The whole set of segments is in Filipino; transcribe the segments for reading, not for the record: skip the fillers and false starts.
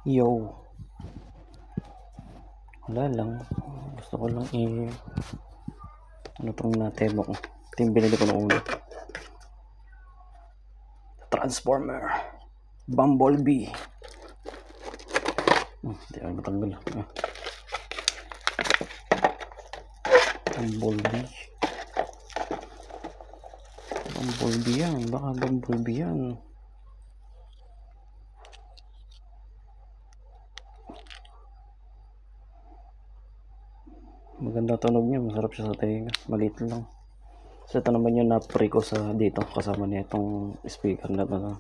Yo. Wala lang. Gusto ko lang ano tong na-demo ko. Ito yung binili ko noong una. Transformer. Bumblebee. Hindi ako matanggal. Bumblebee. Bumblebee yan. Baka Bumblebee yan. Maganda tunog niya, masarap siya sa tenga. Maliit lang. So ito naman yung na-pre ko sa dito kasama niya itong speaker na ito.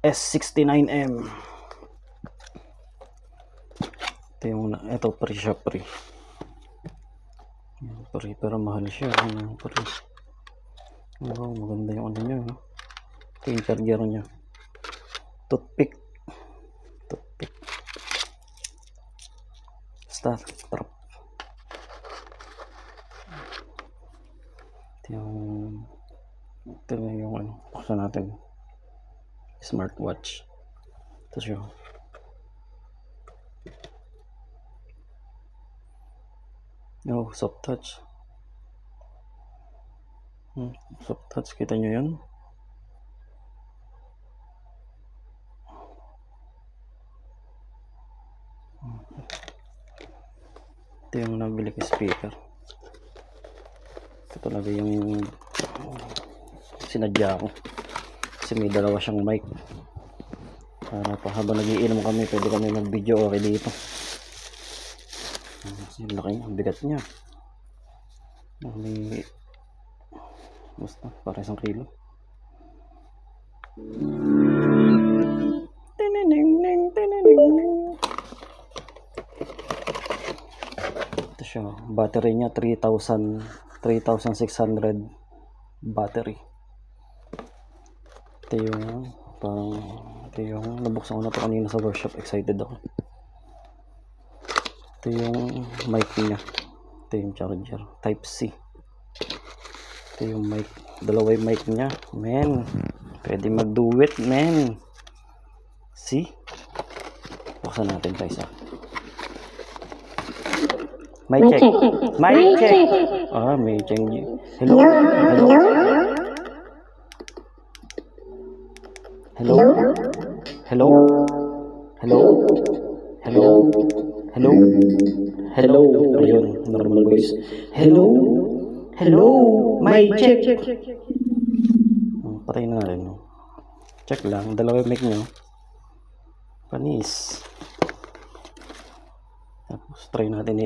S69M. Ito yung ito pre siya pre. Pre pero mahal siya. Pre. Oh, maganda yung ano niya. Ito yung charger niya. Toothpick. Start trap. Ito yung ano, buksan natin. Smartwatch. Ito siya. Oh, soft touch. Soft touch, kita nyo yun? Ito yung nabili ko speaker. Ito talaga yung sinadya ko. Kasi may dalawa siyang mic. Para pa habang nagiinom kami, pwede kami mag-video okay dito. Kasi laki niya, ang bigat niya. May basta, para 1 kilo. Ito siya, battery niya 3600 battery. Ito yung nabuksan ko na ito kanina sa workshop, excited ako. Ito yung mic niya. Ito yung charger, type C. Ito yung mic, dalawa yung mic niya, men. Pwede mag-duet, men. See? Buksan natin guys. Mic check. Mic check. May check. Hello? Hello? Hello? Hello? Hello? Hello? Hello? Ayun, normal voice. Hello? Hello? Mic check. Patay na rin. Check lang. Dalawa yung mic nyo. Panis. Tapos try natin